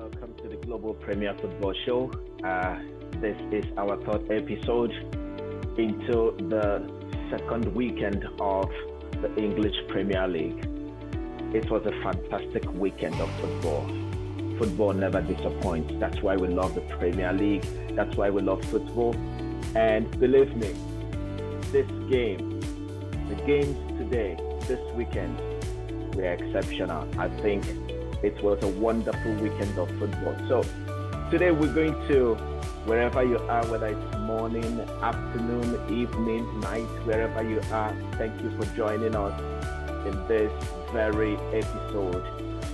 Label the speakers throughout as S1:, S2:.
S1: welcome to the Global Premier Football Show. This is our third episode into the second weekend of the English Premier League. It was a fantastic weekend of football. Football never disappoints. That's why we love the Premier League. That's why we love football. And believe me, the games today, this weekend, were exceptional. I think it was a wonderful weekend of football. So today we're going to, wherever you are, whether it's morning, afternoon, evening, night, wherever you are, thank you for joining us in this very episode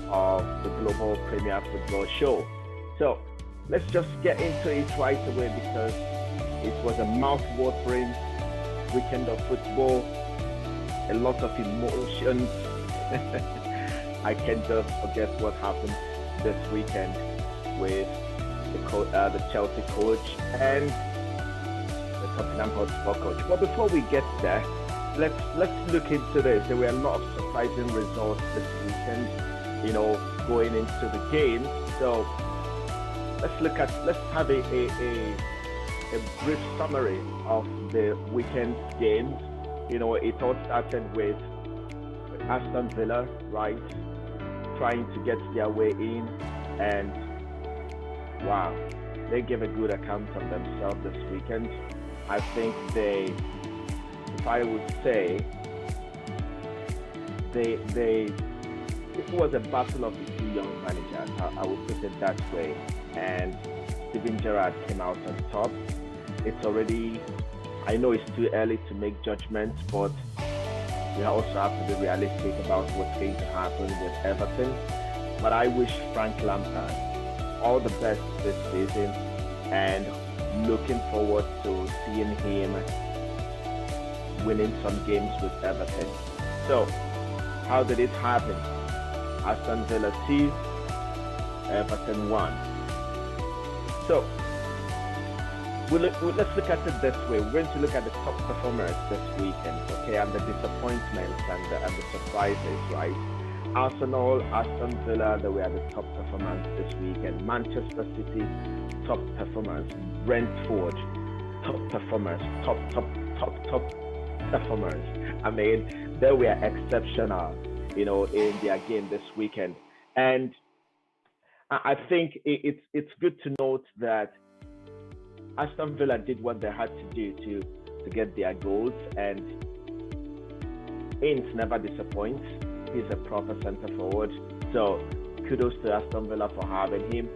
S1: of the Global Premier Football Show. So let's just get into it right away because it was a mouth-watering weekend of football, a lot of emotions. I can't just forget what happened this weekend with the Chelsea coach and the Nottingham Forest coach. But before we get there, let's look into this. There were a lot of surprising results this weekend, going into the games. So let's have a brief summary of the weekend's games. It all started with Aston Villa, right, trying to get their way in, and wow, they gave a good account of themselves this weekend. I think if I would say, it was a battle of the two young managers. I would put it that way, and Steven Gerrard came out on top. I know it's too early to make judgments, but we also have to be realistic about what's going to happen with Everton. But I wish Frank Lampard all the best this season and looking forward to seeing him winning some games with Everton. So, how did it happen? Aston Villa 2, Everton 1. So, let's look at it this way. We're going to look at the top performers this weekend, okay, and the disappointments and the surprises, right? Arsenal, Aston Villa, they were the top performers this weekend. Manchester City, top performers. Brentford, top performers. Top performers. I mean, they were exceptional, in their game this weekend. And I think it's good to note that Aston Villa did what they had to do to get their goals, and Ince never disappoints. He's a proper centre forward, so kudos to Aston Villa for having him.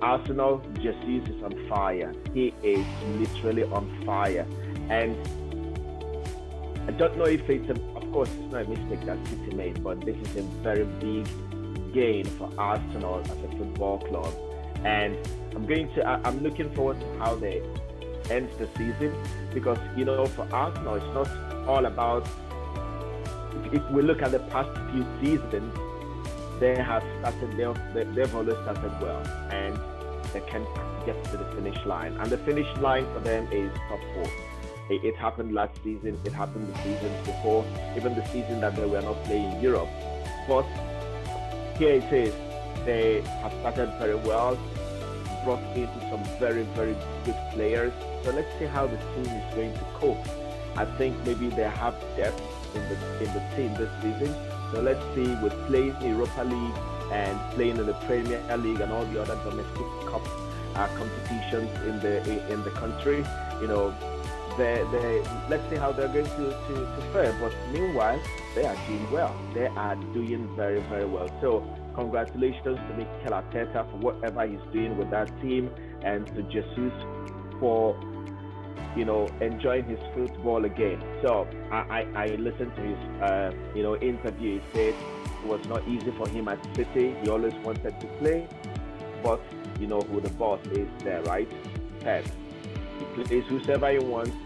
S1: Arsenal, Jesus is on fire. He is literally on fire, and I don't know if of course it's not a mistake that City made, but this is a very big gain for Arsenal as a football club. And I'm looking forward to how they end the season, because for Arsenal it's not all about, if we look at the past few seasons, they've always started well and they can get to the finish line, and the finish line for them is top 4. It happened last season, it happened the seasons before, even the season that they were not playing in Europe, but here it is. They have started very well, brought into some very, very good players. So let's see how the team is going to cope. I think maybe they have depth in the team this season. So let's see, with playing in Europa League and playing in the Premier League and all the other domestic cup competitions in the country, let's see how they're going to fare. But meanwhile, they are doing well. They are doing very, very well. So congratulations to Mikel Arteta for whatever he's doing with that team, and to Jesus for enjoying his football again. So I listened to his interview. He said it was not easy for him at City. He always wanted to play, but you know who the boss is there, right? Pep. He plays whoever he wants,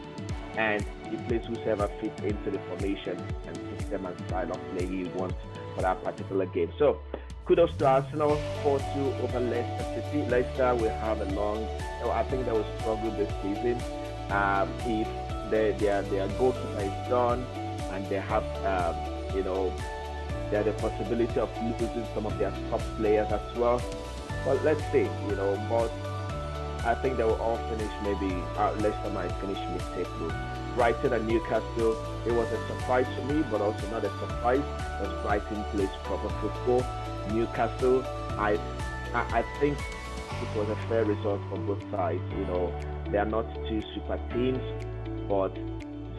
S1: and he plays whoever fits into the formation and system and style of play he wants for that particular game. So kudos to Arsenal, 4-2 over Leicester City. Leicester will have I think they will struggle this season. If their goalkeeper is done, and they have they have the possibility of losing some of their top players as well. Well, let's see, but I think they will all finish maybe, Leicester might finish mid-table. Brighton and Newcastle, it was a surprise for me, but also not a surprise because Brighton plays proper football. Newcastle, I think it was a fair result from both sides. They are not two super teams, but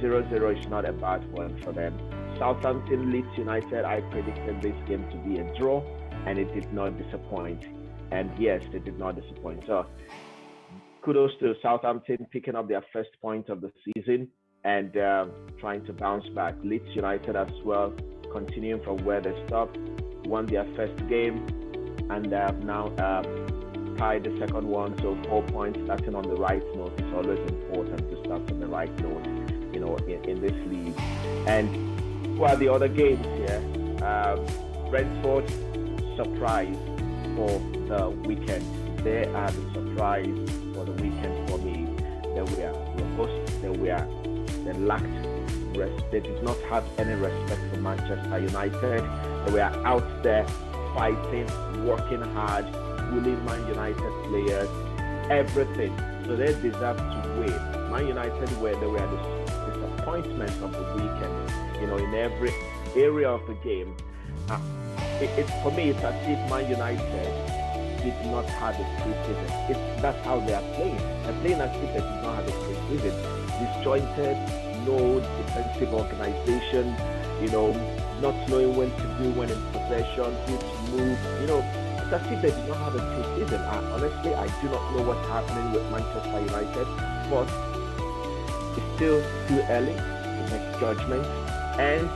S1: 0-0 is not a bad one for them. Southampton, Leeds United, I predicted this game to be a draw, and it did not disappoint. And yes, they did not disappoint. So kudos to Southampton picking up their first point of the season and trying to bounce back. Leeds United as well, continuing from where they stopped, won their first game, and they have now tied the second one. So 4 points, starting on the right note. It's always important to start on the right note, in this league. And who are the other games here? Brentford, surprise for the weekend. They are the surprise for the weekend for me. They were robust. They lacked rest. They did not have any respect for Manchester United. They were out there fighting, working hard, bullying Man United players, everything. So they deserve to win. Man United they were the disappointment of the weekend. In every area of the game. For me, it's as if Man United did not have a preseason. That's how they are playing. They're playing as if they did not have a preseason. Disjointed, no defensive organization, not knowing when to do when in possession, who to move. It's as if they did not have a preseason. Honestly, I do not know what's happening with Manchester United, but it's still too early to make judgments. And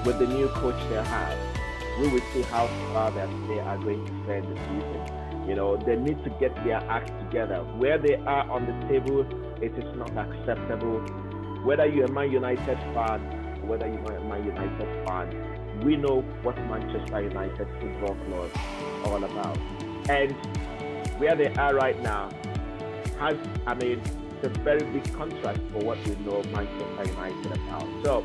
S1: with the new coach they have, we will see how far that they are going to fare the season. They need to get their act together. Where they are on the table, it is not acceptable. Whether you're a Man United fan, or whether you're not a Man United fan, we know what Manchester United Football Club is all about. And where they are right now it's a very big contrast for what we know Manchester United about. So,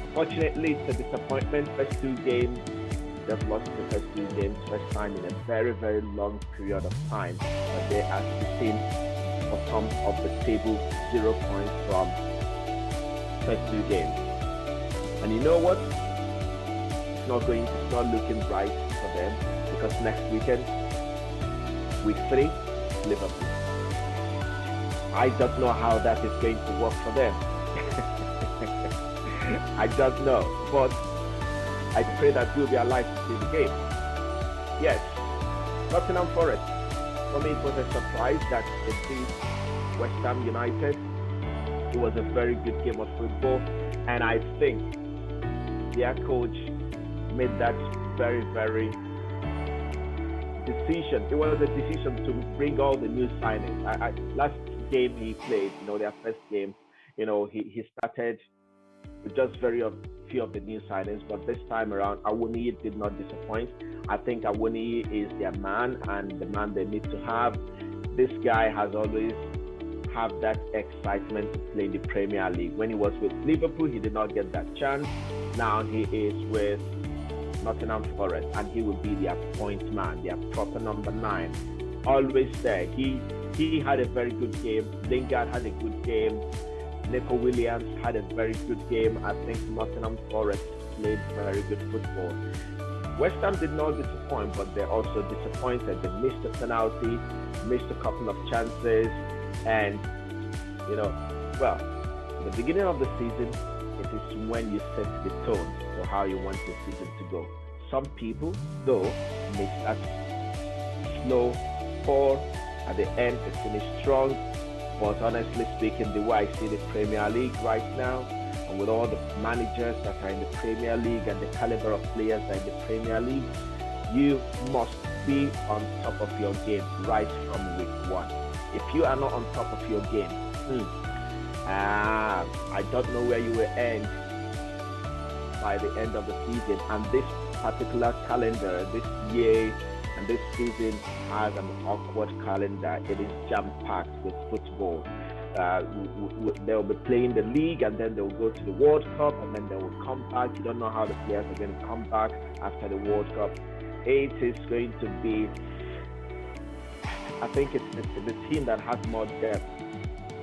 S1: unfortunately, it's a disappointment. First two games, they've lost the first two games, first time in a very, very long period of time. But they are sitting bottom of the table, 0 points from first two games. And you know what? It's not looking bright for them because next weekend, week 3, Liverpool. I don't know how that is going to work for them. I don't know, but I pray that we'll be alive to see the game. Yes, Nottingham Forest. For me, it was a surprise that they beat West Ham United. It was a very good game of football, and I think their coach made that very, very decision. It was a decision to bring all the new signings. Last game he played, their first game, he started with just very few of the new signings, but this time around, Awoniyi did not disappoint. I think Awoniyi is their man and the man they need to have. This guy has always have that excitement to play in the Premier League. When he was with Liverpool, he did not get that chance. Now he is with Nottingham Forest, and he will be their point man, their proper number 9. Always there. He had a very good game. Lingard had a good game. Neco Williams had a very good game. I think Nottingham Forest played very good football. West Ham did not disappoint, but they're also disappointed. They missed a penalty, missed a couple of chances, and the beginning of the season, it is when you set the tone for how you want the season to go. Some people, though, may start slow, poor, at the end they finish strong. But honestly speaking, the way I see the Premier League right now, and with all the managers that are in the Premier League and the caliber of players that are in the Premier League, you must be on top of your game right from week 1. If you are not on top of your game, I don't know where you will end by the end of the season. And this particular calendar, this year and this season has an awkward calendar. It is jam-packed with football. They'll be playing the league, and then they'll go to the World Cup, and then they will come back. You don't know how the players are going to come back after the World Cup. it is going to be, I think it's the team that has more depth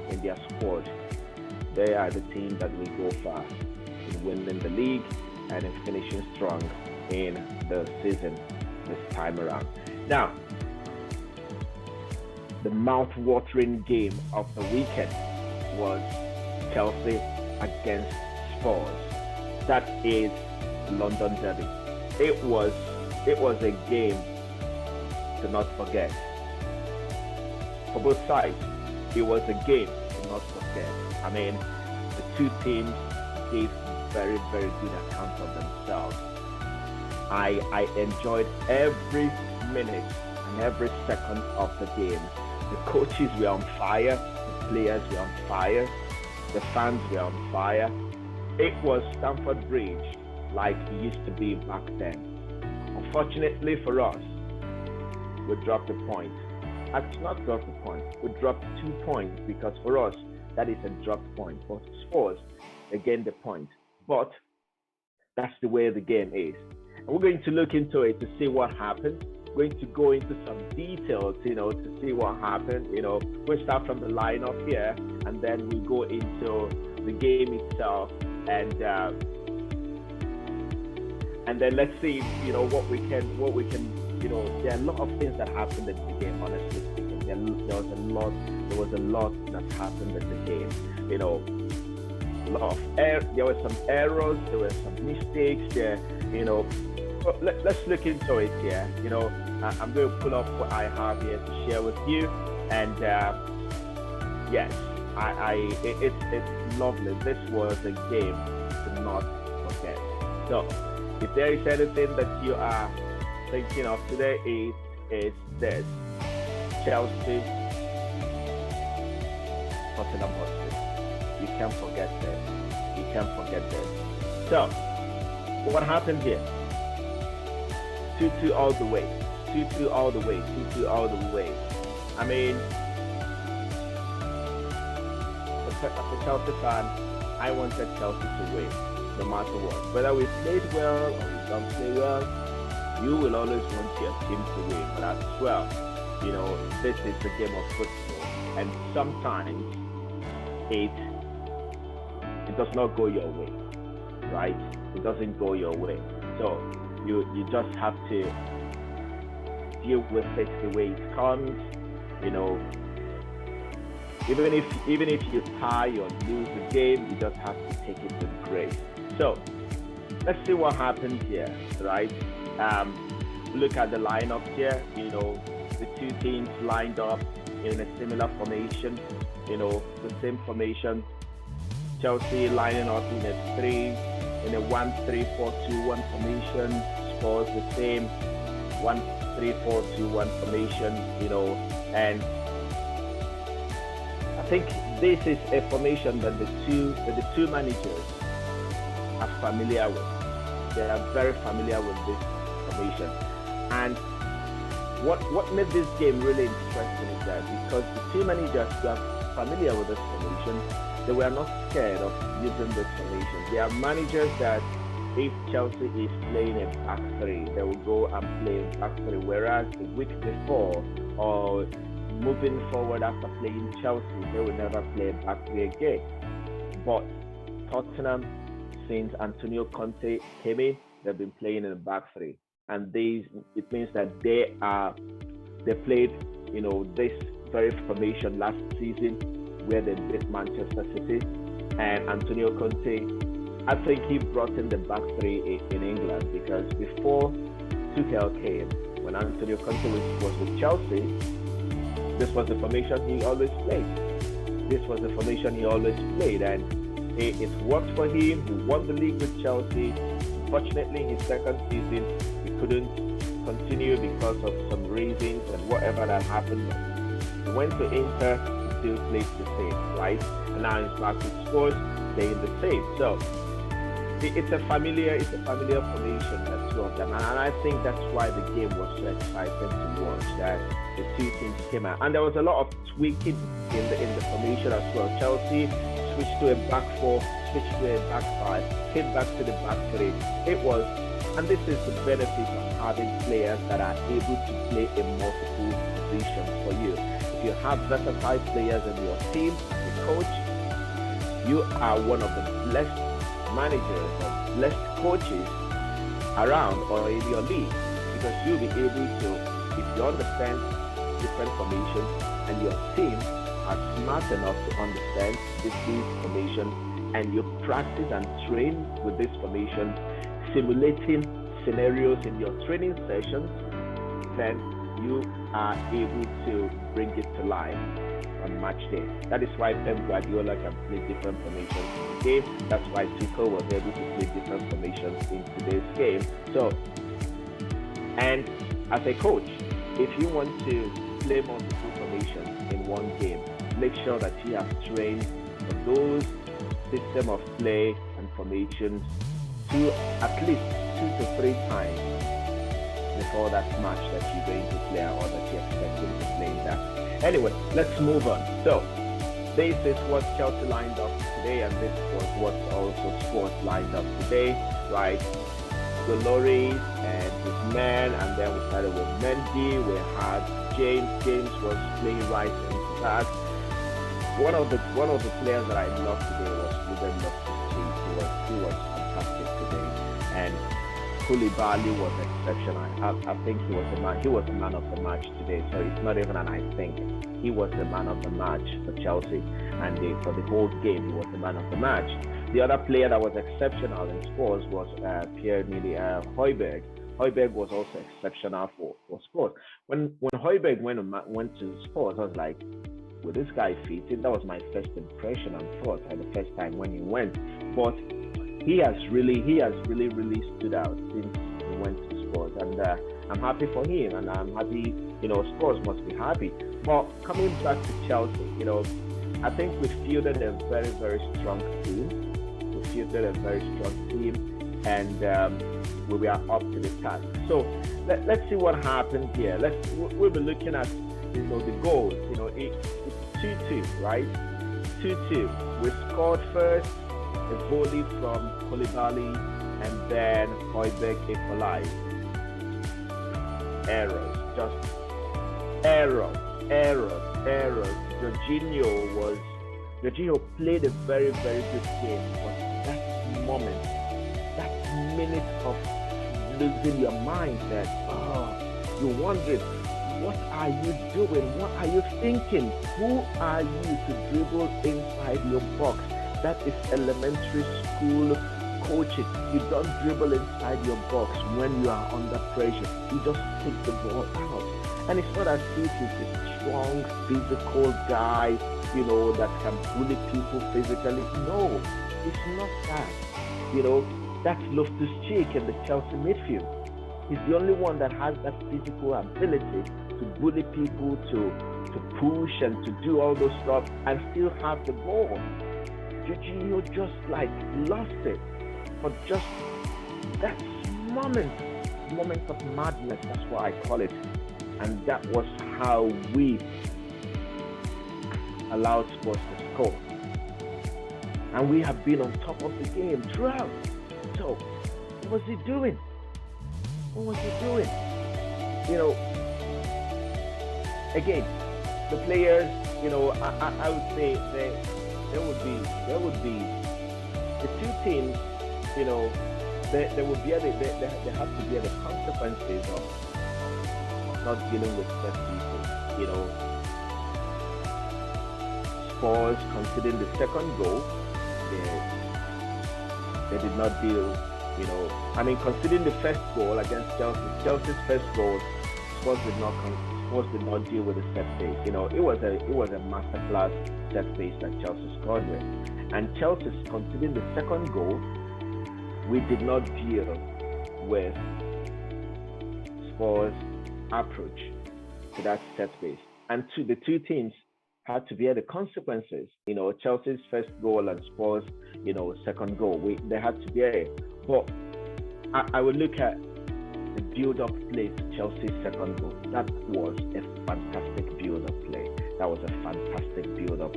S1: in their squad. They are the team that will go far in winning the league and in finishing strong in the season this time around. Now, the mouth-watering game of the weekend was Chelsea against Spurs. That is London derby. It was a game to not forget. For both sides, it was a game to not forget. I mean, the two teams gave very, very good account of themselves. I enjoyed every minute and every second of the game. The coaches were on fire, the players were on fire, the fans were on fire. It was Stamford Bridge like it used to be back then. Unfortunately for us, we dropped a point. Actually, not dropped a point. We dropped 2 points because for us, that is a dropped point. For Spurs, they gained the point. But that's the way the game is. And we're going to look into it to see what happened. We're going to go into some details, to see what happened. We'll start from the lineup here, and then we'll go into the game itself, and then let's see, what we can. There are a lot of things that happened in the game. Honestly speaking, there was a lot that happened in the game. There were some errors, there were some mistakes there. But let's look into it here. I'm going to pull up what I have here to share with you, and yes, it's lovely. This was a game to not forget. So, if there is anything that you are thinking of today, is this: Chelsea, Nottingham Forest. You can't forget this. You can't forget this. So, what happened here? 2-2 all the way. 2-2 all the way. 2-2 all the way. I mean, as a Chelsea fan, I wanted Chelsea to win, no matter what. Whether we played well or we don't play well, you will always want your team to win. But as well, this is a game of football, and sometimes it does not go your way, right? It doesn't go your way. So you just have to deal with it the way it comes. Even if you tie or lose the game, you just have to take it with grace. So let's see what happens here, right? Look at the lineup here. The two teams lined up in a similar formation. The same formation. Chelsea lining up in a 1-3-4-2-1 formation. Spurs the same 1-3-4-2-1 formation. And I think this is a formation that the two managers are familiar with. They are very familiar with this formation. And what made this game really interesting is that because the two managers were familiar with this formation, they were not scared of using this formation. They are managers that if Chelsea is playing a back three, they will go and play back three. Whereas the week before or moving forward after playing Chelsea, they will never play back three again. But Tottenham, since Antonio Conte came in, they've been playing in the back three, and it means that they played this very formation last season where they beat Manchester City, and Antonio Conte, I think he brought in the back three in England, because before Tuchel came, when Antonio Conte was with Chelsea, this was the formation he always played. And it worked for him. He won the league with Chelsea. Fortunately, his second season, he couldn't continue because of some reasons and whatever that happened. He went to Inter, he still played the same, right? And now he's back with Spurs, playing the same. So it's a familiar formation, the two of them, and I think that's why the game was so exciting to watch. That the two teams came out, and there was a lot of tweaking in the formation as well. Chelsea switched to a back four, switched to a back five, came back to the back three. It was And this is the benefit of having players that are able to play in multiple positions for you. If you have versatile players in your team, as a coach, you are one of the blessed managers or blessed coaches around or in your league, because you'll be able to, if you understand different formations and your team are smart enough to understand this formation, and you practice and train with this formation, simulating scenarios in your training sessions, then you are able to bring it to life on match day. That is why Pep Guardiola can play different formations in the game. That's why Tuchel was able to play different formations in today's game. So, and as a coach, if you want to play multiple formations in one game, make sure that you have trained for those system of play and formations to at least 2 to 3 times before that match that you're going to play or that you're expecting to play in that. Anyway, let's move on. So, this is what Chelsea lined up today, and this was what also Spurs lined up today, right? Dolores and his men, and then we started with Mendy. We had James. James was playing right and back. One of the players that I loved today was Ruben Loftus-Cheek. He was fantastic today, and Koulibaly was exceptional. I think he was the man of the match today. So it's not even an I think. He was the man of the match for Chelsea, and for the whole game, he was the man of the match. The other player that was exceptional in Spurs was Pierre-Emile Højbjerg. Højbjerg was also exceptional for Spurs. When Højbjerg went to Spurs, I was like, will this guy fit in? That was my first impression on Spurs at the first time when he went. But he has really stood out since he went to Spurs, and I'm happy for him, and I'm happy. Spurs must be happy. But coming back to Chelsea, I think we fielded a very, very strong team. And we were up to the task. So let's see what happens here. We'll be looking at the goals. It's 2-2, right? 2-2. We scored first, a volley from Koulibaly, and then Højbjerg equalized. Errors. Jorginho played a very, very good game, but that minute of losing your mind, you're wondering, what are you doing? What are you thinking? Who are you to dribble inside your box? That is elementary school coaching. You don't dribble inside your box when you are under pressure. You just take the ball out. And it's not as if he's a strong, physical guy, that can bully people physically. No, it's not that. That's Loftus-Cheek in the Chelsea midfield. He's the only one that has that physical ability to bully people, to push and to do all those stuff and still have the ball. Jorginho just lost it for just that moment of madness. That's what I call it. And that was how we allowed Spurs to score. And we have been on top of the game throughout. So, what was he doing? Again, the players, I would say there would be the two teams, there have to be the consequences of not dealing with set people. Spurs conceding the second goal, they did not deal. Conceding the first goal against Chelsea, Chelsea's first goal, Spurs did not deal with the set piece. It was a masterclass set piece that Chelsea scored with, and Chelsea conceding the second goal, we did not deal with Spurs' approach to that set piece, and the two teams had to bear the consequences. Chelsea's first goal and Spurs, second goal. They had to bear it. But I would look at the build-up play to Chelsea's second goal. That was a fantastic build-up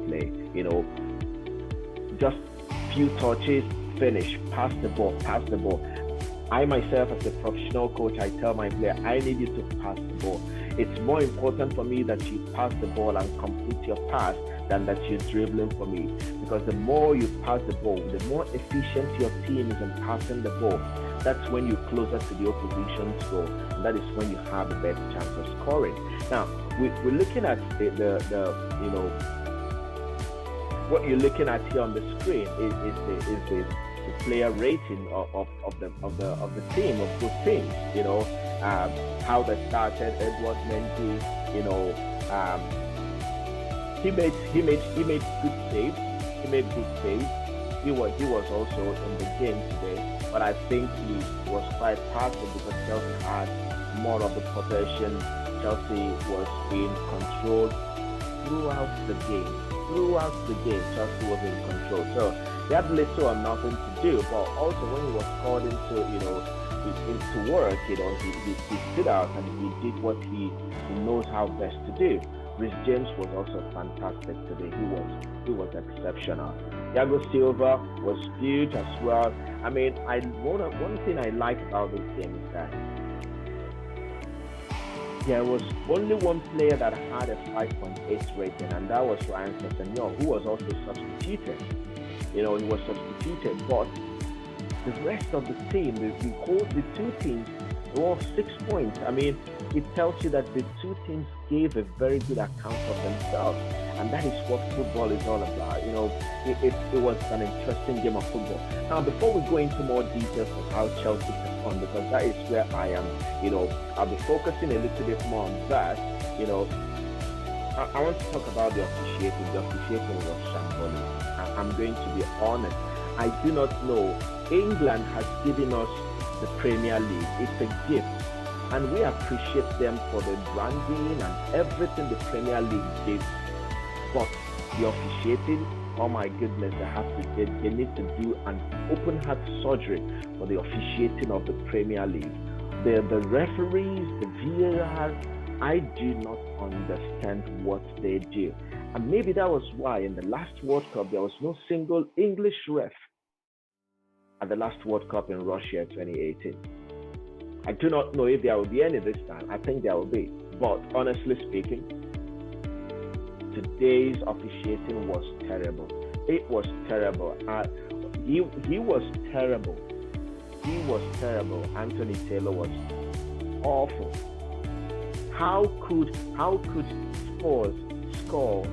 S1: play. Just few touches, finish, pass the ball. I myself, as a professional coach, I tell my player, I need you to pass the ball. It's more important for me that you pass the ball and complete your pass than that you're dribbling for me. Because the more you pass the ball, the more efficient your team is in passing the ball. That's when you're closer to the opposition's goal, and that is when you have the best chance of scoring. Now, we're looking at the what you're looking at here on the screen is the player rating of the team, of both teams. How they started. Edward Mendy, he made good saves. He made good saves. He was also in the game today, but I think he was quite passive because Chelsea had more of the possession. Chelsea was in control throughout the game. Chelsea was in control. So he had little or nothing to do. But also when he was called into work, he stood out and he did what he knows how best to do. Rhys James was also fantastic today. He was exceptional. Thiago Silva was good as well. I mean, one thing I like about this game is that there was only one player that had a 5.8 rating, and that was Ryan Sessegnon, who was also substituted. He was substituted, but the rest of the team, the two teams, were all 6 points. I mean, it tells you that the two teams gave a very good account of themselves, and that is what football is all about. It was an interesting game of football. Now, before we go into more details of how Chelsea performed, because that is where I am, I'll be focusing a little bit more on that. I want to talk about the officiating. The officiating was shambolic. I'm going to be honest. I do not know. England has given us the Premier League. It's a gift. And we appreciate them for the branding and everything the Premier League did. But the officiating, oh my goodness, they need to do an open heart surgery for the officiating of the Premier League. The referees, the VAR, I do not understand what they do. And maybe that was why in the last World Cup there was no single English ref at the last World Cup in Russia 2018. I do not know if there will be any this time. I think there will be. But honestly speaking, today's officiating was terrible. It was terrible. He was terrible. He was terrible. Anthony Taylor was awful. How could Spurs score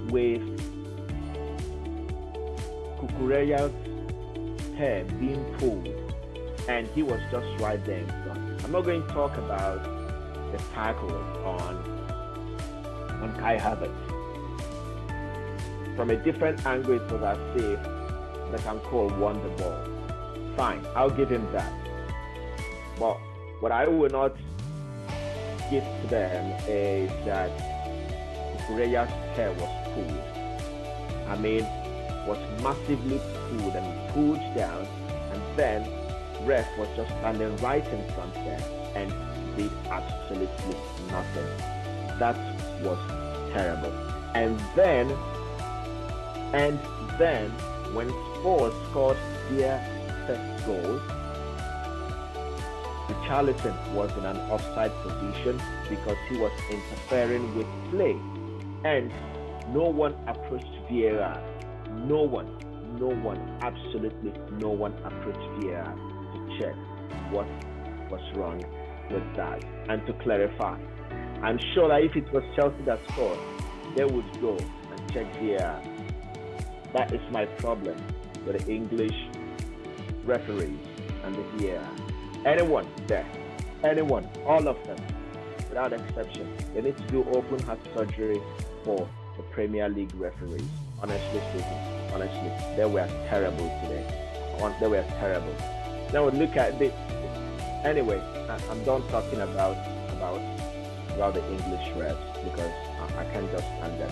S1: with Cucurella's hair being pulled, and he was just right there in front? I'm not going to talk about the tackle on Kai Havertz. From a different angle, it was as if Betancourt won the ball. Fine, I'll give him that. But what I will not give to them is that Cucurella's hair was pulled. I mean, was massively pulled and pulled down, and then ref was just standing right in front there and did absolutely nothing. That was terrible. And then when Spurs scored their first goal, Richarlison was in an offside position because he was interfering with play, and no one approached VAR. No one, absolutely no one approached VAR to check what was wrong with that and to clarify. I'm sure that if it was Chelsea that scored, they would go and check VAR. That is my problem with the English referees and the VAR. Anyone there, anyone, all of them, without exception, they need to do open heart surgery for the Premier League referees. Honestly speaking, they were terrible today. They were terrible. Now look at this. Anyway, I'm done talking about the English refs because I can't just stand them.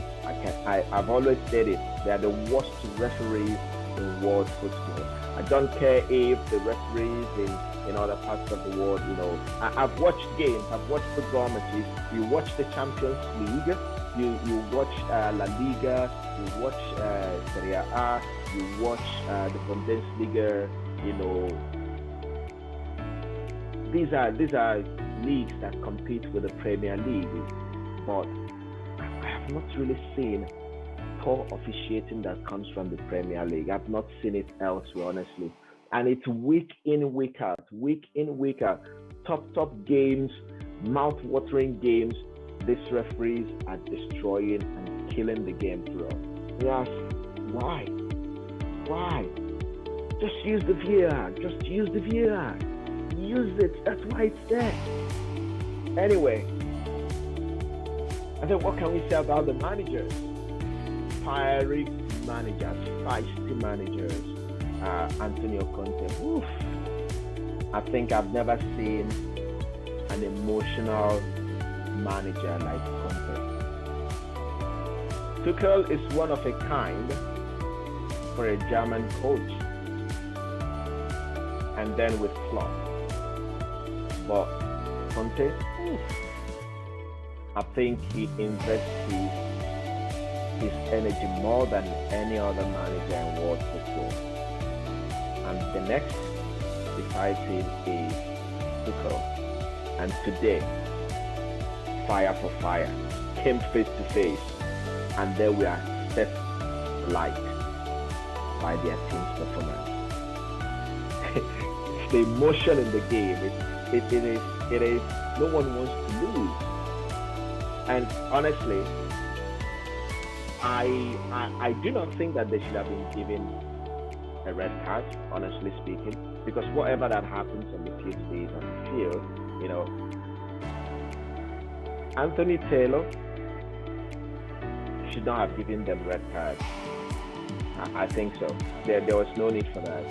S1: I've always said it. They are the worst referees in world football. I don't care if the referees in other parts of the world, I've watched games, I've watched football matches. You watch the Champions League, you watch La Liga, you watch Serie A, you watch the Bundesliga, these are leagues that compete with the Premier League, but I have not really seen poor officiating that comes from the Premier League. I've not seen it elsewhere, honestly. And it's week in, week out, week in, week out. Top games, mouth-watering games. These referees are destroying and killing the game for us. We ask, why? Why? Just use the VAR. Just use the VAR. Use it. That's why it's there. Anyway, I think what can we say about the managers? Fiery managers, feisty managers. Antonio Conte. Oof. I think I've never seen an emotional manager like Conte. Tuchel is one of a kind for a German coach, and then with Klopp. But Conte, I think he invests his energy more than any other manager in world football. And the next beside him is Tuchel. And today, fire for fire, came face to face, and there we are set light by their team's performance. It's the emotion in the game. It is. No one wants to lose. And honestly, I do not think that they should have been given a red card, honestly speaking, because whatever that happens on the pitch stays on the field. Anthony Taylor should not have given them red cards. I think so. There was no need for that.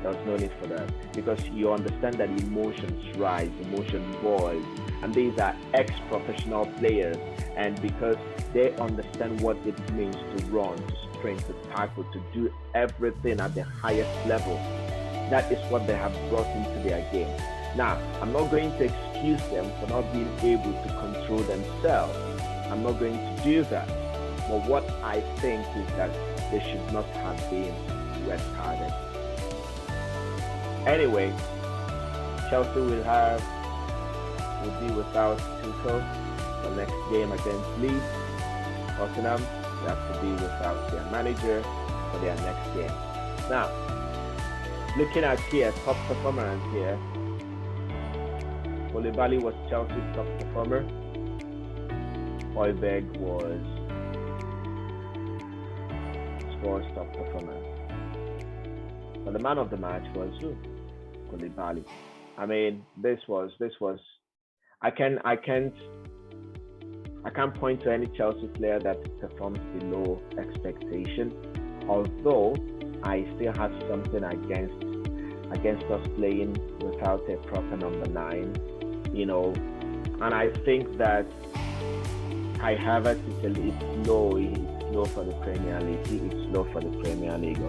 S1: There was no need for that, because you understand that emotions rise, emotion boils, and these are ex-professional players, and because they understand what it means to run, to sprint, to tackle, to do everything at the highest level. That is what they have brought into their game. Now, I'm not going to excuse them for not being able to control themselves. I'm not going to do that. But what I think is that they should not have been red carded. Anyway, Chelsea will be without Tuchel the next game against Leeds. Tottenham will have to be without their manager for their next game. Now, looking at here, top performance here. Koulibaly was Chelsea's top performer. Højbjerg was Spurs' top performer. But the man of the match was Koulibaly. I mean, this was. I can't point to any Chelsea player that performs below expectation. Although I still have something against us playing without a proper number 9, and I think that Kai Havertz is low. It's low for the Premier League. It's low for the Premier League,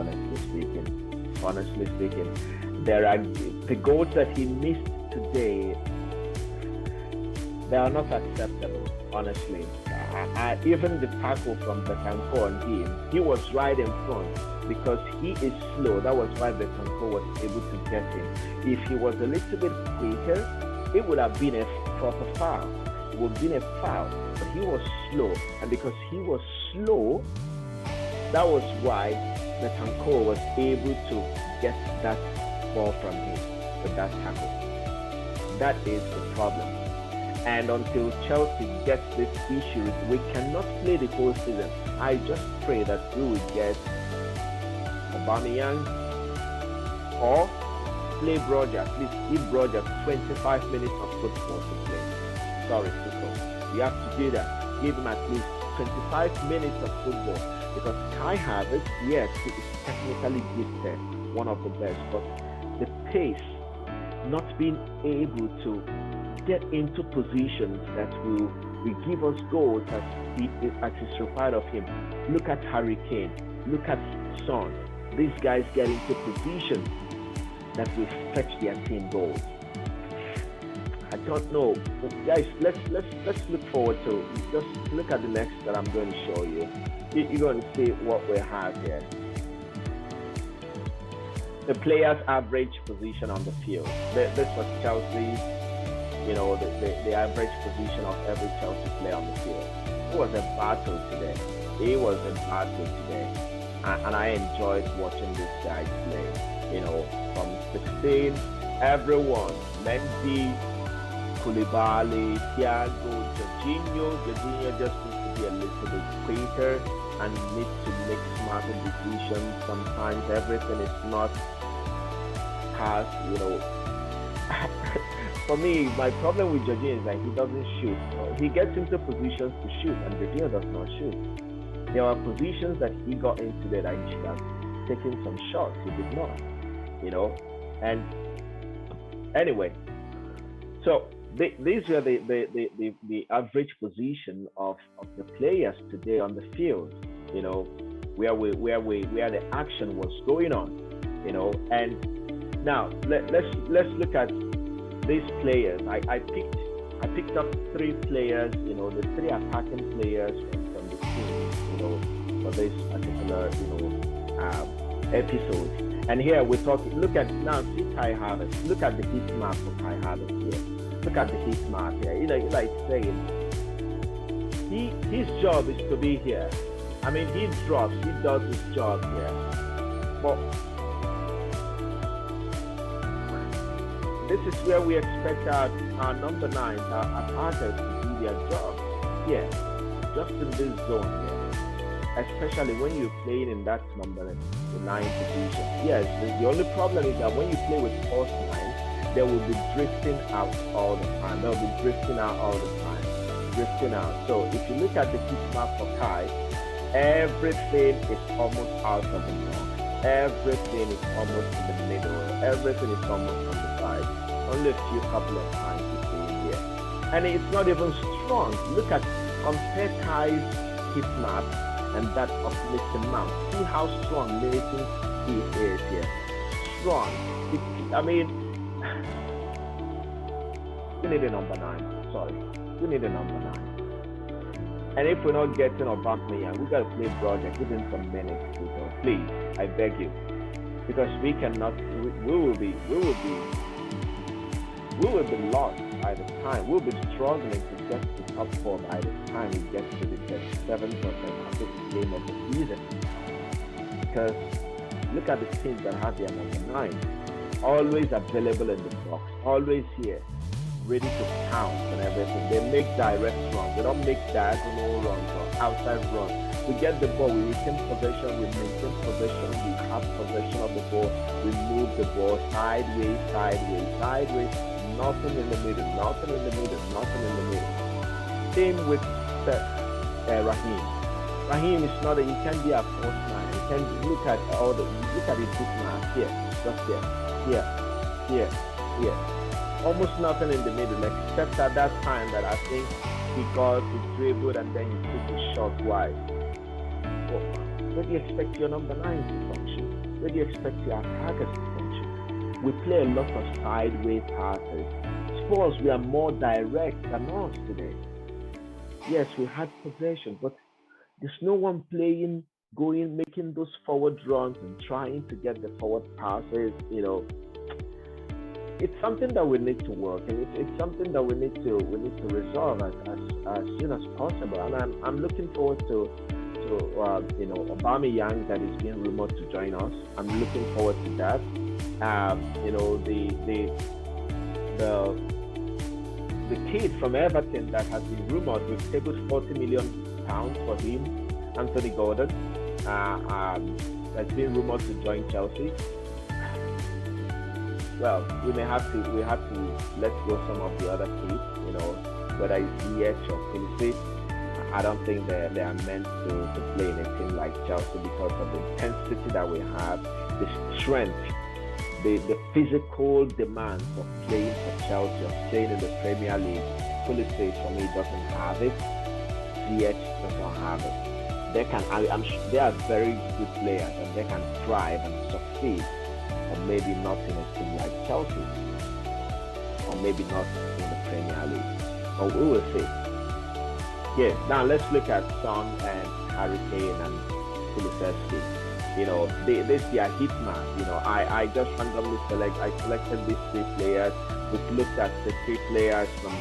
S1: honestly speaking. There are the goals that he missed today. They are not acceptable, honestly. Even the tackle from Betancourt on him, he was right in front because he is slow. That was why Betancourt was able to get him. If he was a little bit quicker, it would have been a proper foul. It would have been a foul, but he was slow. And because he was slow, that was why Betancourt was able to get that ball from him with that tackle. That is the problem. And until Chelsea gets this issue, we cannot play the whole season. I just pray that we will get Aubameyang or play Broja. Please give Broja 25 minutes of football to play. Sorry, Tuchel. You have to do that. Give him at least 25 minutes of football, because Kai Havertz, yes, he is technically gifted, one of the best, but the pace, not being able to get into positions that will give us goals as is required of him. Look at Harry Kane. Look at Son. These guys get into positions that will fetch their team goals. I don't know, guys. Let's look forward to. Just look at the next that I'm going to show you. You're going to see what we have here. the player's average position on the field. This was Chelsea, the average position of every Chelsea player on the field. It was a battle today. And I enjoyed watching these guys play. From 16, everyone, Mendy, Koulibaly, Thiago, Jorginho just needs to be a little bit quicker and needs to make smarter decisions. Sometimes everything is not past, For me, my problem with Jorginho is that he doesn't shoot. He gets into positions to shoot, and Jorginho does not shoot. There are positions that he got into that he should have taken some shots. He did not, And anyway, so these were the average position of the players today on the field, where the action was going on, And now let's look at these players. I picked up 3 players, the 3 attacking players from the team, for this particular episode. And here we're talking. Look at now. See Kai Havertz. Look at the heat map for Kai Havertz here. Look at the heat map here. Like saying, his job is to be here. I mean, he drops. He does his job here. But this is where we expect our number 9s, our attackers, to do their job. Yeah, just in this zone here. Especially when you're playing in that number 9 position. Yes, the only problem is that when you play with false 9, they will be drifting out all the time. They'll be drifting out all the time. Drifting out. So if you look at the heat map for Kai, everything is almost out of the mark. Everything is almost in the middle. Everything is almost on the side. Only a few couple of times you see in here. And it's not even strong. Compare Kai's heat map and that of Mason Mount. See how strong Mason is here. Strong. We need a number 9. Sorry. We need a number 9. And if we're not getting Aubameyang, we got to play Brogic within some minutes. Please, I beg you. Because we cannot, we will be lost by the time. We'll be struggling to get to top 4 by the time we get to the 37th or 36th game of the season. Because look at the teams that have their number 9. Always available in the box. Always here. Ready to pounce and everything. They make direct runs. They don't make diagonal runs or outside runs. We get the ball, we retain possession, we maintain possession, we have possession of the ball, we move the ball sideways, nothing in the middle. Same with Raheem. Raheem is not he can be a false 9. He can look at his big man here, just here. Almost nothing in the middle, except at that time that I think he got his dribble and then he took his shot wide. Well, where do you expect your number 9 to function? Where do you expect your attackers to function? We play a lot of sideways passes. Spurs, we are more direct than us today. Yes, we had possession, but there's no one playing, making those forward runs and trying to get the forward passes, It's something that we need to work, and it's something that we need to resolve as soon as possible. And I'm looking forward to Aubameyang that is being rumored to join us. I'm looking forward to that. The kid from Everton that has been rumored, we've tabled £40 million for him, Anthony Gordon, that's been rumored to join Chelsea. Well, we have to let go some of the other kids, whether it's EH or Pulisic. I don't think they are meant to play in a team like Chelsea because of the intensity that we have, the strength, the physical demands of playing for Chelsea, of playing in the Premier League. Pulisic for me doesn't have it. EH doesn't have it. I'm sure they are very good players and they can thrive and succeed. Or maybe not in a team like Chelsea, or maybe not in the Premier League. Or we will see. Yes, now let's look at Son and Harry Kane and Kulusevski. This their hit man. I just randomly selected these three players. We've looked at the three players from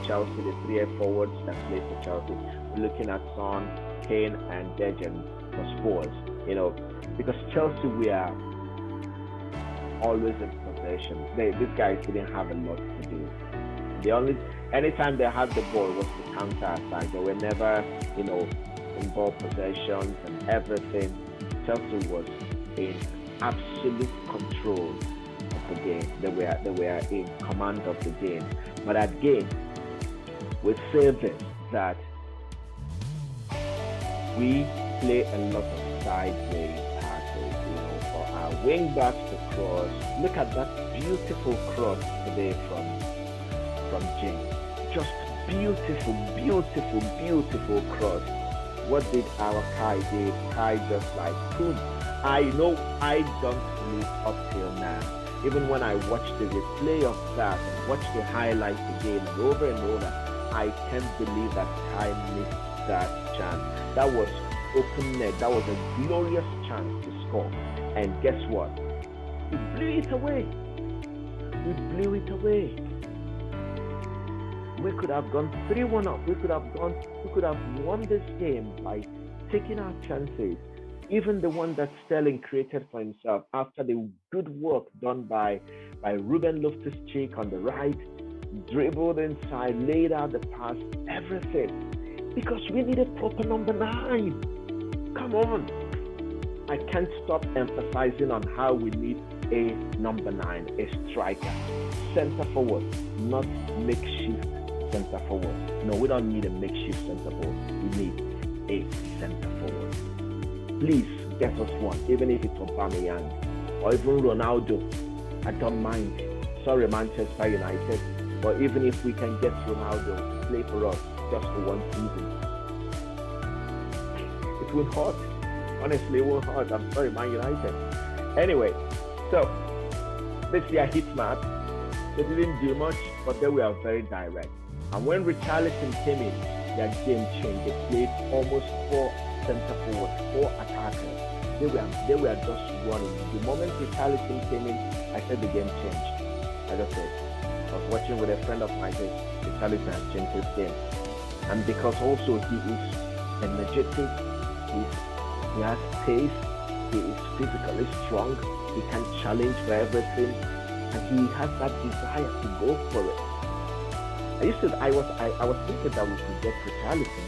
S1: Chelsea, the three forwards that play for Chelsea. We're looking at Son, Kane, and Dejan for Spurs. Because Chelsea were always in possession. These guys didn't have a lot to do. Anytime they had the ball was to counter attack. They were never, in ball possessions and everything. Chelsea was in absolute control of the game. They were in command of the game. But again, we say this, that we play a lot of sideways passes, for our wing backs to cross. Look at that beautiful cross today from James. Just beautiful, beautiful, beautiful cross. What did our Kai do? Kai just boom. I know I don't believe up till now. Even when I watch the replay of that and watch the highlights again and over, I can't believe that Kai missed that chance. That was open net. That was a glorious chance to score. And guess what? We blew it away. We could have gone 3-1 up. We could have won this game by taking our chances. Even the one that Sterling created for himself after the good work done by Ruben Loftus-Cheek on the right, dribbled inside, laid out the pass, everything. Because we need a proper number 9. Come on. I can't stop emphasizing on how we need a number 9, a striker, center forward, not makeshift center forward. No, we don't need a makeshift center forward. We need a center forward. Please get us one, even if it's Aubameyang or even Ronaldo. I don't mind. Sorry, Manchester United, but even if we can get Ronaldo to play for us just for one season, it will hurt. Honestly, it will hurt. I'm sorry, Man United. Anyway, so this year hit map. They didn't do much, but they were very direct. And when Richarlison came in, their game changed. They played almost 4 center forwards, 4 attackers. They were just running. The moment Richarlison came in, I said the game changed. As I said, I was watching with a friend of mine. Richarlison has changed his game, and because also he is energetic, he has pace, he is physically strong, he can challenge for everything, and he has that desire to go for it. I was thinking that we could get Richarlison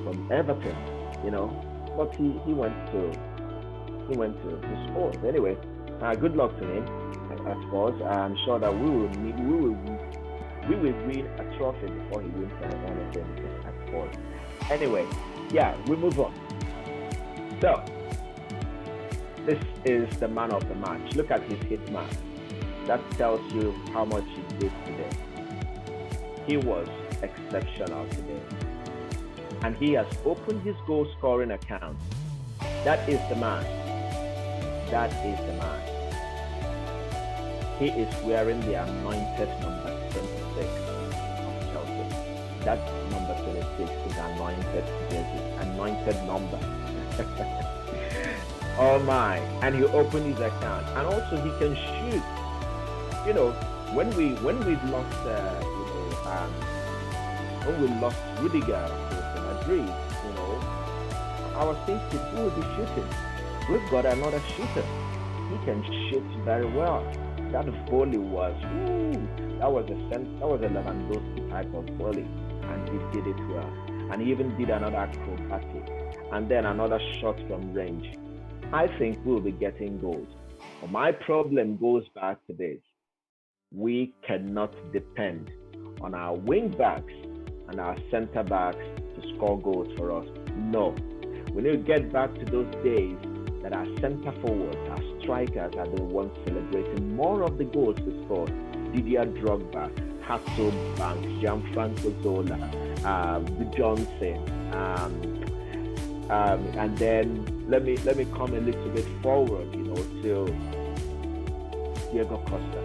S1: from Everton, but he went to Spurs. Anyway, good luck to him at Spurs. I'm sure that we will win a trophy before he wins anything at Spurs. Anyway, we move on. So this is the man of the match. Look at his hit map. That tells you how much he did today. He was exceptional today. And he has opened his goal scoring account. That is the man. He is wearing the anointed number 26 of Chelsea. That number 26 is anointed jersey, anointed number. Oh my. And he opened his account. And also he can shoot. When we've lost when we lost Rudiger to Madrid, I was thinking who will be shooting? We've got another shooter. He can shoot very well. That volley was that was a Lewandowski type of volley, and he did it well. And he even did another acrobatic, and then another shot from range. I think we'll be getting goals. But my problem goes back to this. We cannot depend on our wing backs and our center backs to score goals for us. No. We need to get back to those days that our center forwards, our strikers are the ones celebrating more of the goals we scored. Didier Drogba, Hasselbank, Gianfranco Zola, Johnson, and then let me come a little bit forward, to Diego Costa.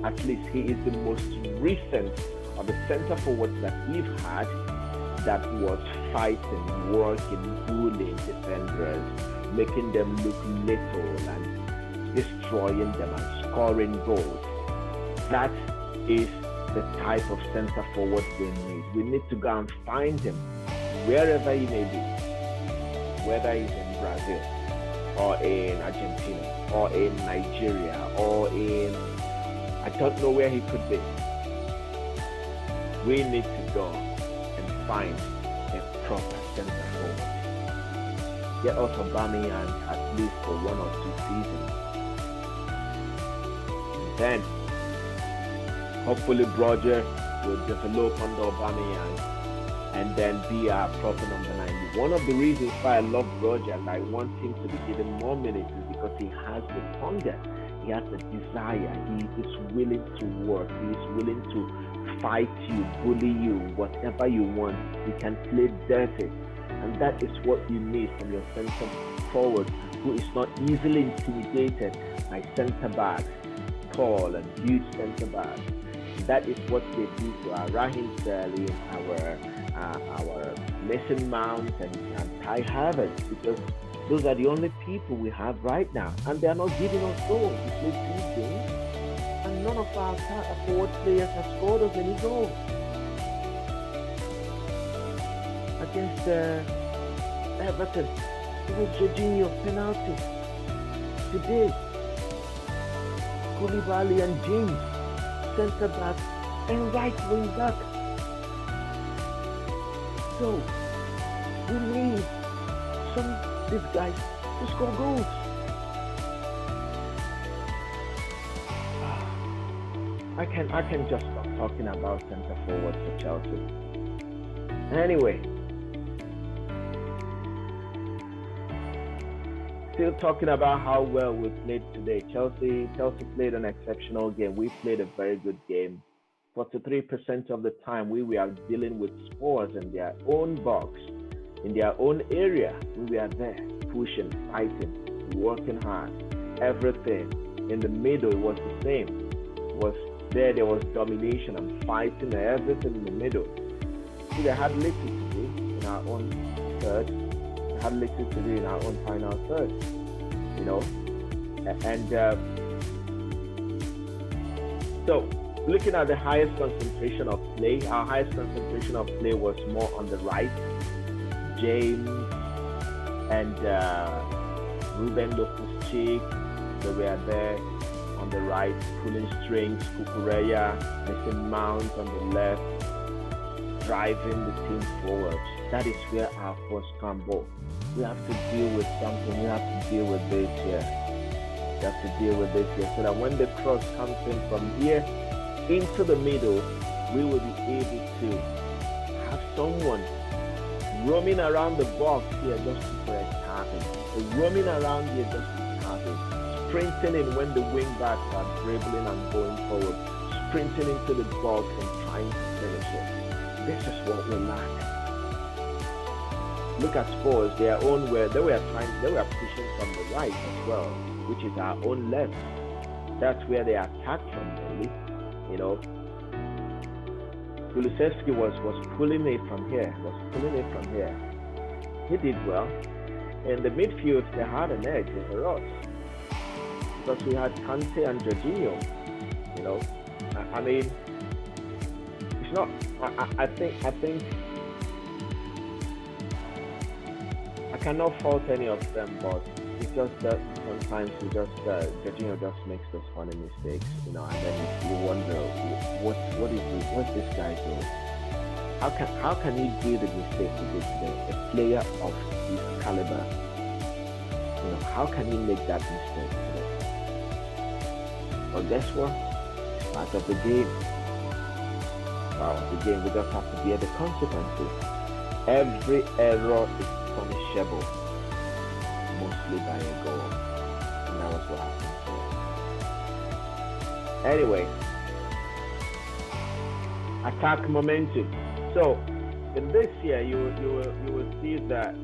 S1: At least he is the most recent of the center forwards that we've had that was fighting, working, bullying defenders, making them look little and destroying them and scoring goals. That is the type of centre forward we need. We need to go and find him wherever he may be, whether he's in Brazil or in Argentina or in Nigeria or in, I don't know where he could be. We need to go and find a proper centre forward. Get us Aubameyang at least for 1 or 2 seasons. And then hopefully Roger will develop under Aubameyang and then be our proper number 9. One of the reasons why I love Roger and I want him to be given more minutes is because he has the hunger, he has the desire, he is willing to work, he is willing to fight you, bully you, whatever you want. He can play dirty, and that is what you need from your centre forward, who is not easily intimidated by centre backs, tall and huge centre backs. That is what they do to our Raheem Sterling, our Mason Mount, and Kai Havertz, because those are the only people we have right now, and they are not giving us goals. We play 2 games, and none of our forward players have scored us any goals. Against Everton, it was Jorginho penalty. Today, Koulibaly and James, centre back and right wing back. So we need these guys to score goals. I can just stop talking about centre forward for Chelsea. Anyway, still talking about how well we played today. Chelsea played an exceptional game. We played a very good game. 43% of the time we were dealing with Spurs in their own box, in their own area. We were there, pushing, fighting, working hard, everything. In the middle, it was the same. There was domination and fighting and everything in the middle. So they had little to do in our own third. They had little to do in our own final third. You know, and so looking at the highest concentration of play, our highest concentration of play was more on the right. James and Ruben Loftus-Cheek, they were there on the right, pulling strings. Cucurella, Mason Mount on the left, driving the team forward. That is where our force can go. We have to deal with something. We have to deal with this here. We have to deal with this here, so that when the cross comes in from here into the middle, we will be able to have someone roaming around the box here just to correct tapping, roaming around here just to tapping, sprinting in when the wing backs are dribbling and going forward, sprinting into the box and trying to finish it. This is what we lack. Look at Spurs, they were pushing from the right as well, which is our own left. That's where they attack from, really. You know, Kulusevski was pulling it from here, He did well. In the midfield, they had an edge over us because we had Kante and Jorginho. You know, I mean, it's not. I think I cannot fault any of them, but it's just that sometimes Jorginho just makes those funny mistakes, you know, and then you wonder what's this guy doing? How can he do the mistake he did today? A player of his caliber, you know, how can he make that mistake today? Well, guess what? It's part of the game. The game, we just have to bear the consequences. Every error is punishable, mostly by a goal. And that was what happened. Anyway, attack momentum. So in this year, you will see that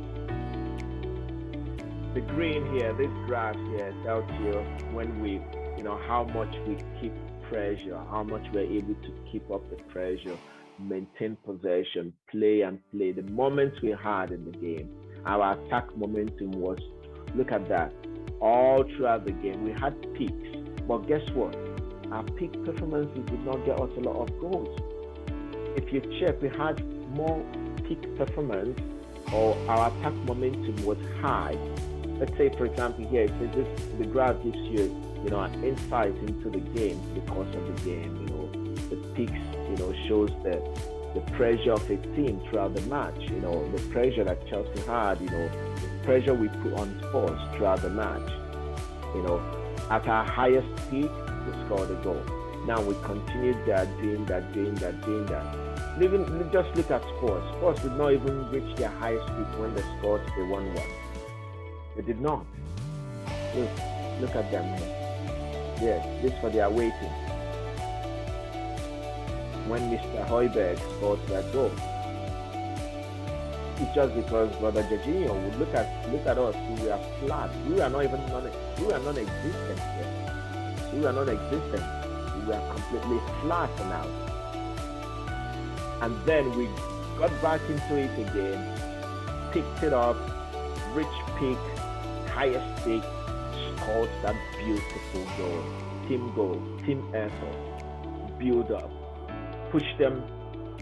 S1: the green here, this graph here, tells you when we, you know, how much we keep pressure, how much we're able to keep up the pressure, maintain possession, play and play. The moments we had in the game, our attack momentum was, look at that, all throughout the game. We had peaks, but guess what? Our peak performances did not get us a lot of goals. If you check, we had more peak performance, or our attack momentum was high. Let's say, for example, here it says this, the graph gives you, an insight into the game, the course of the game. The peaks, shows the pressure of a team throughout the match. The pressure that Chelsea had. The pressure we put on Spurs throughout the match. At our highest peak, we scored a goal. Now we continued doing that. Even just look at Spurs. Spurs did not even reach their highest peak when they scored a 1-1. They did not. Look at them here. Yes, this for their waiting. When Mr. Højbjerg scored that goal, it's just because Brother Jorginho would look at us. We were flat. We were non-existent here. We were non-existent. We were completely flat now. And then we got back into it again, picked it up, rich peak, highest peak, scored that beautiful goal, team effort, build up, push them,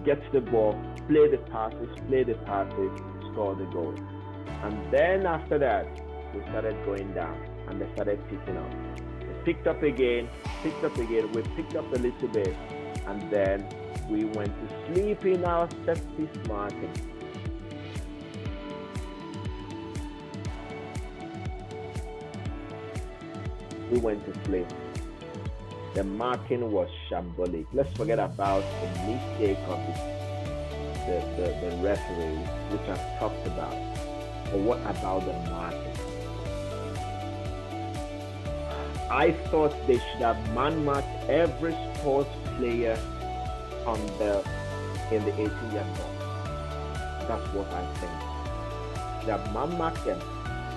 S1: get the ball, play the passes, score the goal. And then after that, we started going down and they started picking up. They picked up again, we picked up a little bit, and then we went to sleep in our set-piece marking. We went to sleep. The marking was shambolic. Let's forget about the mistake of the referee, which I've talked about. But what about the marking? I thought they should have man-marked every sports player in the 18-yard box. That's what I think. They have man-marked them.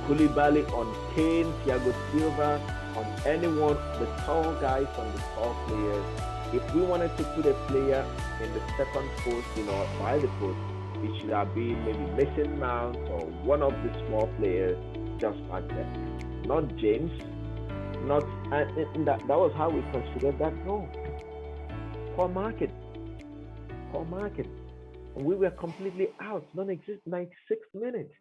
S1: Koulibaly on Kane, Thiago Silva, on anyone, the tall guys on the tall players. If we wanted to put a player in the second post, by the post, it should have been maybe Mason Mount or one of the small players just back there. Not James. That was how we considered that goal. Poor market. And we were completely out, non-existent, 96 minutes.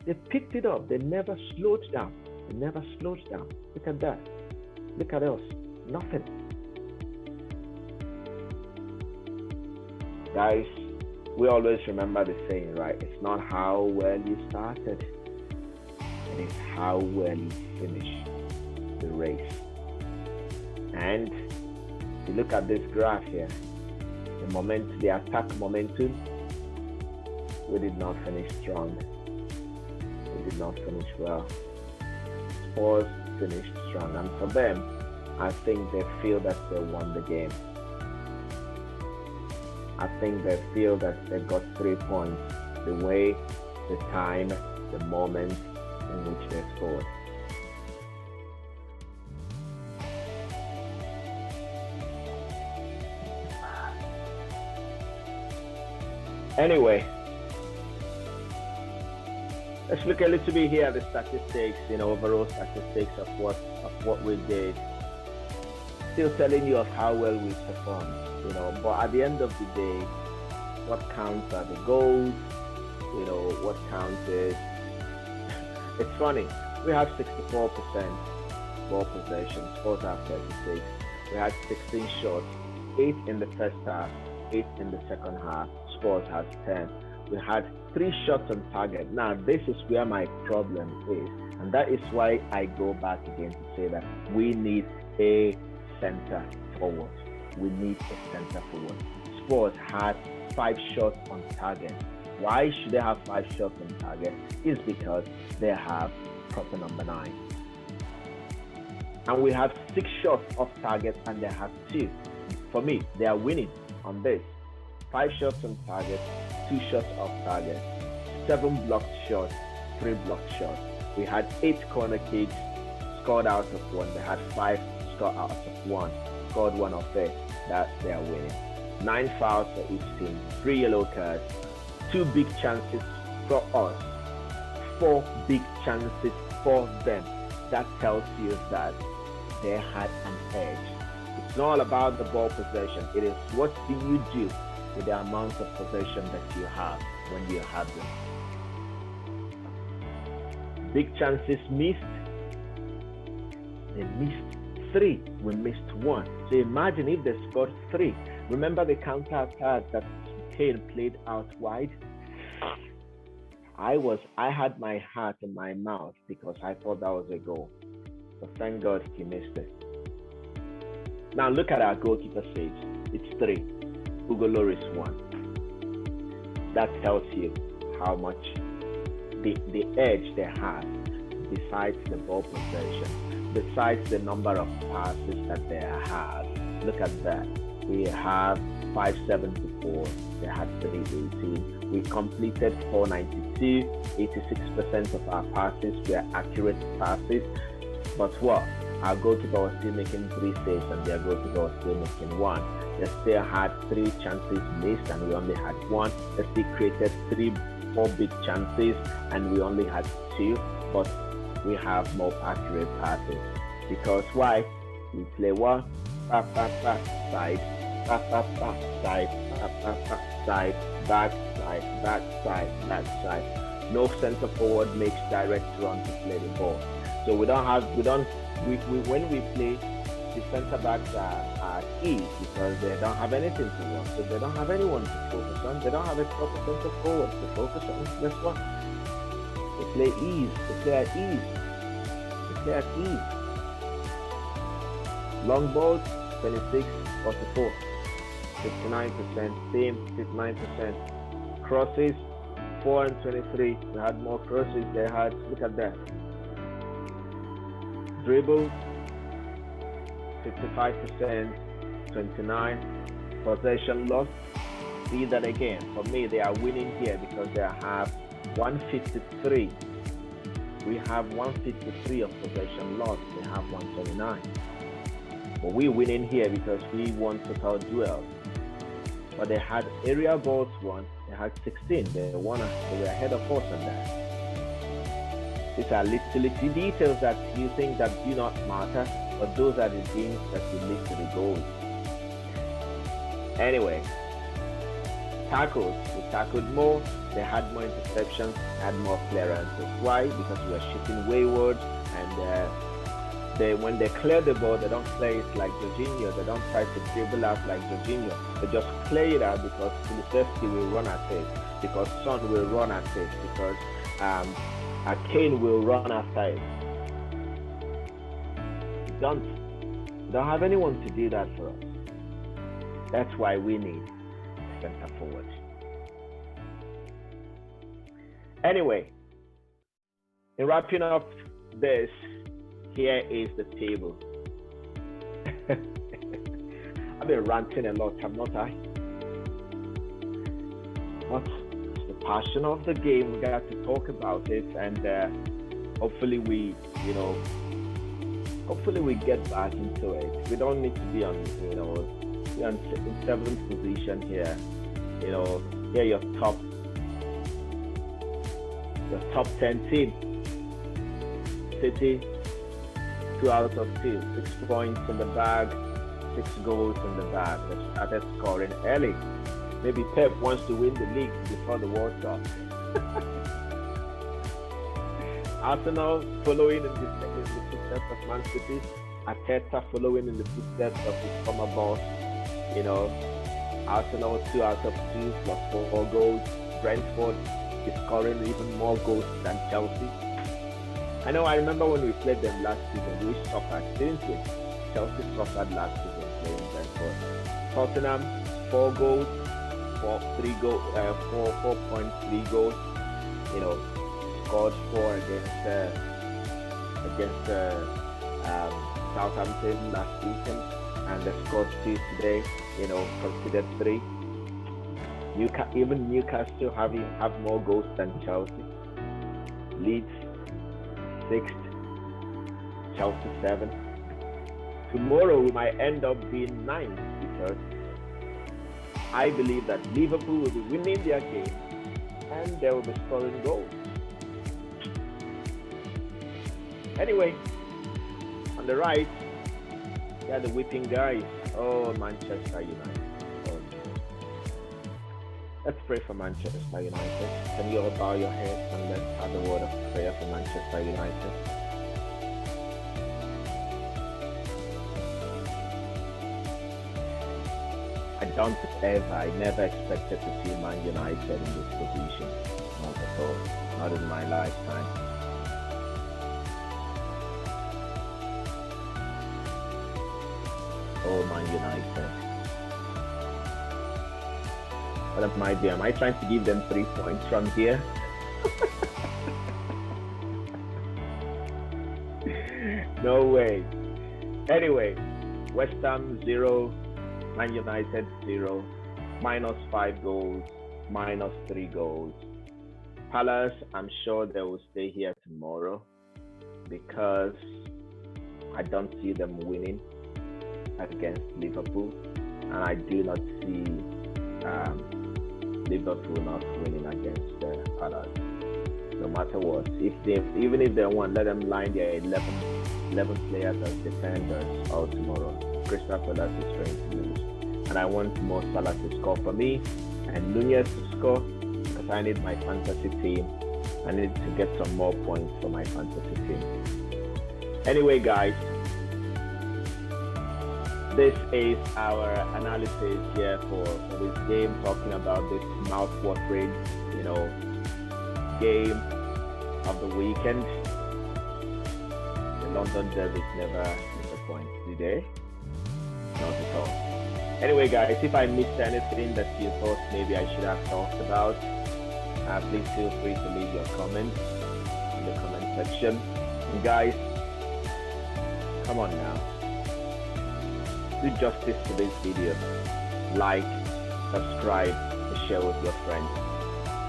S1: They picked it up. They never slowed down. Look at that. Look at us. Nothing. Guys, we always remember the saying, right? It's not how well you started. It is how well you finish the race. And if you look at this graph here, the attack momentum, we did not finish strong. We did not finish well. Spurs finished strong, and for them, I think they feel that they won the game. I think they feel that they got 3 points, the way, the time, the moment in which they scored. Anyway, let's look a little bit here at the statistics, overall statistics of what we did. Still telling you of how well we performed, but at the end of the day, what counts are the goals, what counts is, it's funny, we have 64% ball possession, Spurs have 36, we had 16 shots, 8 in the first half, 8 in the second half, Spurs has 10. We had 3 shots on target. Now, this is where my problem is, and that is why I go back again to say that we need a center forward. We need a center forward. Spurs had 5 shots on target. Why should they have 5 shots on target? It's because they have proper number 9. And we have 6 shots off target and they have 2. For me, they are winning on this. 5 shots on target, 2 shots off target, 7 blocked shots, 3 blocked shots. We had 8 corner kicks, scored out of 1. They had 5, scored out of 1, scored 1 of it. That they are winning. 9 fouls for each team, 3 yellow cards, 2 big chances for us, 4 big chances for them. That tells you that they had an edge. It's not all about the ball possession. It is what do you do with the amount of possession that you have when you have them. Big chances missed. They missed 3. We missed 1. So imagine if they scored 3. Remember the counter attack that Kane played out wide? I had my heart in my mouth because I thought that was a goal. But thank God he missed it. Now look at our goalkeeper saves. It's 3. Hugo Lloris 1. That tells you how much the edge they have besides the ball possession, besides the number of passes that they have. Look at that. We have 574. They had 318. We completed 492. 86% of our passes were accurate passes. But what? Our goalkeeper was still making 3 saves and their goalkeeper was still making 1. They still had 3 chances missed and we only had 1. They still created 4 big chances and we only had 2. But we have more accurate passes. Because why? We play what? Back, side, back, side, side, back, side. No center forward makes direct run to play the ball. So when we play, the center backs are at ease because they don't have anything to run. So they don't have anyone to focus on. They don't have a proper center forward to focus on. Guess what? They play ease. They play at ease. Long balls, 26, 44. 59%, same 59%. Crosses, 4 and 23. We had more crosses. They had, look at that. Dribbles, 55%, 29. Possession loss. See that again. For me, they are winning here because they have 153. We have 153 of possession loss. They have 129. But we winning here because we won total duels. But they had area balls won. They had 16. They were ahead of us on that. These are little details that you think that do not matter, but those are the things that will lead to the goals. Anyway, tackles. We tackled more. They had more interceptions, had more clearances. Why? Because we are shooting wayward, and when they clear the ball, they don't play it like Jorginho. They don't try to dribble out like Jorginho. They just clear it out because Kulusevski will run at it, because Son will run at it, because Kane will run after it. We don't have anyone to do that for us. That's why we need a center forward. Anyway, in wrapping up this, here is the table. I've been ranting a lot, have not I? But it's the passion of the game. We got to talk about it, and hopefully we get back into it. We don't need to be on, we're in 7th position here. Here your top 10 team. City, 2 out of 2, 6 points in the bag, 6 goals in the bag. They started scoring early. Maybe Pep wants to win the league before the World Cup. Arsenal following in the footsteps of Man City. Arteta following in the footsteps of his former boss. Arsenal 2 out of 2 plus 4 goals. Brentford is scoring even more goals than Chelsea. I remember when we played them last season, we suffered, didn't we? Chelsea suffered last season playing Brentford. Tottenham, 4 goals, 4.3 goals. Scored 4 against Southampton last weekend, and they scored 2 today. Considered 3. Even Newcastle have more goals than Chelsea. Leeds 6th, Chelsea 7th. Tomorrow we might end up being 9th because I believe that Liverpool will be winning their game and they will be scoring goals. Anyway, on the right, yeah, the whipping guys. Oh, Manchester United. Oh. Let's pray for Manchester United. Can you all bow your heads and let's have a word of prayer for Manchester United? I never expected to see Man United in this position. Not at all. Not in my lifetime. Oh, Man United. What am I doing? Am I trying to give them 3 points from here? No way. Anyway, West Ham 0, Man United 0, -5 goals, -3 goals. Palace, I'm sure they will stay here tomorrow because I don't see them winning against Liverpool, and I do not see Liverpool not winning against Palace. No matter what, even if they won, let them line their 11 players as defenders all tomorrow. Crystal Palace is trying to lose, and I want Mo Salah to score for me and Nunez to score because I need my fantasy team. I need to get some more points for my fantasy team. Anyway, guys, this is our analysis here for this game, talking about this mouth-watering, game of the weekend. The London derbies never disappoint, do they? Not at all. Anyway, guys, if I missed anything that you thought maybe I should have talked about, please feel free to leave your comments in the comment section. And guys, come on now. Do justice to this video. Like, subscribe, and share with your friends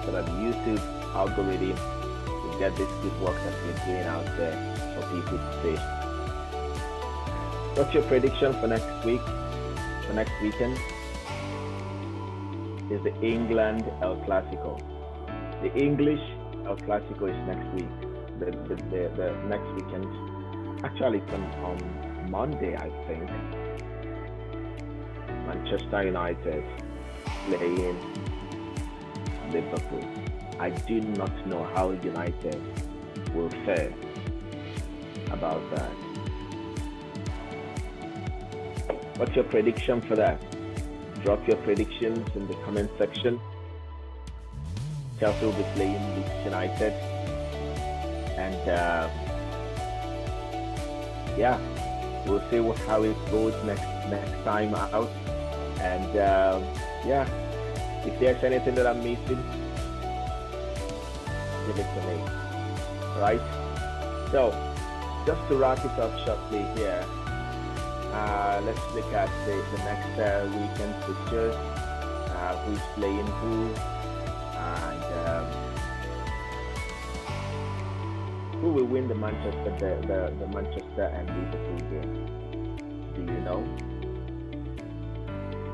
S1: so that the YouTube algorithm will get this good work that we're doing out there for people to see. What's your prediction for next week? For next weekend? Is the England El Clasico. The English El Clasico is next week. The next weekend. Actually, it's on Monday, I think. Manchester United playing Liverpool. I do not know how United will fare about that. What's your prediction for that? Drop your predictions in the comment section. Chelsea will be playing Leeds United, and we'll see how it goes next time out. And if there's anything that I'm missing, give it to me. Right? So, just to wrap it up shortly here, let's look at the next weekend fixtures. Who's playing who, and who will win the Manchester and Liverpool game? Do you know?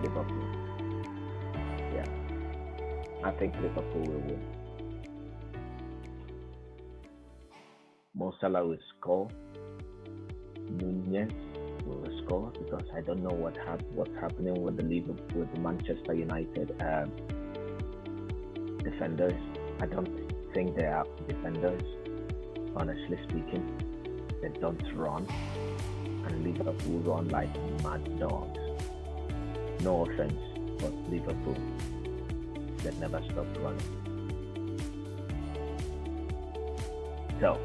S1: Liverpool. Yeah, I think Liverpool will win. Mo Salah will score. Nunez will score because I don't know what's happening with the Manchester United defenders. I don't think they are defenders. Honestly speaking, they don't run, and Liverpool run like mad dogs. No offense, but Liverpool, they never stop running. So,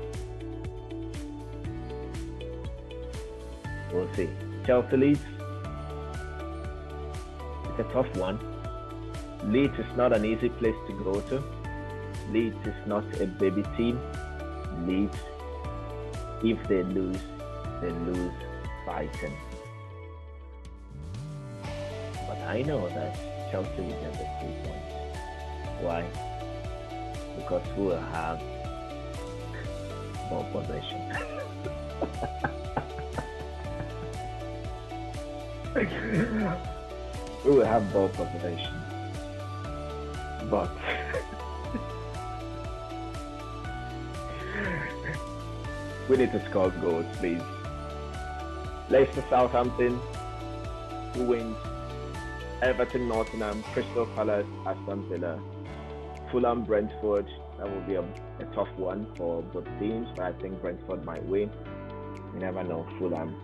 S1: we'll see. Chelsea Leeds, it's a tough one. Leeds is not an easy place to go to. Leeds is not a baby team. Leeds, if they lose fighting. But I know that Chelsea will get the 3 points. Why? Because we will have more possession. We will have ball population, but we need to score goals, please. Leicester, Southampton, who wins? Everton, Nottingham, Crystal Palace, Aston Villa, Fulham, Brentford. That will be a tough one for both teams, but I think Brentford might win. You never know. Fulham,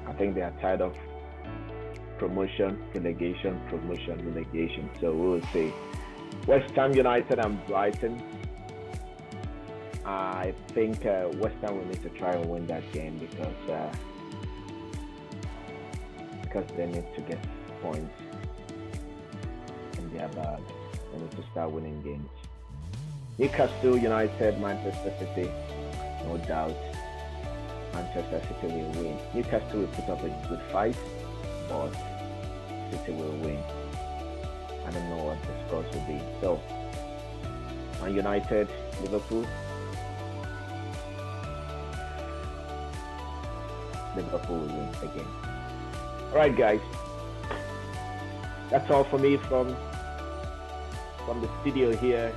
S1: I think they are tired of promotion, relegation, promotion, relegation. So we will see. West Ham United and Brighton. I think West Ham will need to try and win that game because they need to get points in their bag. They need to start winning games. Newcastle United, Manchester City, no doubt. Manchester City will win. Newcastle will put up a good fight, but City will win. I don't know what the scores will be. So, Man United, Liverpool. Liverpool will win again. Alright guys, that's all for me from the studio here.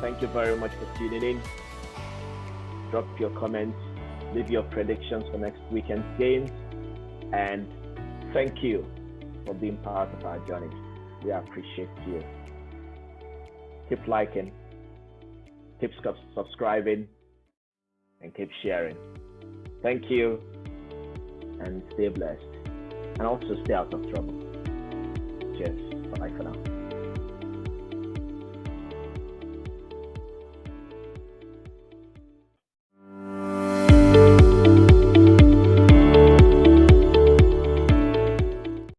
S1: Thank you very much for tuning in. Drop your comments, leave your predictions for next weekend's games, and thank you for being part of our journey. We appreciate you. Keep liking, keep subscribing, and keep sharing. Thank you, and stay blessed. And also stay out of trouble.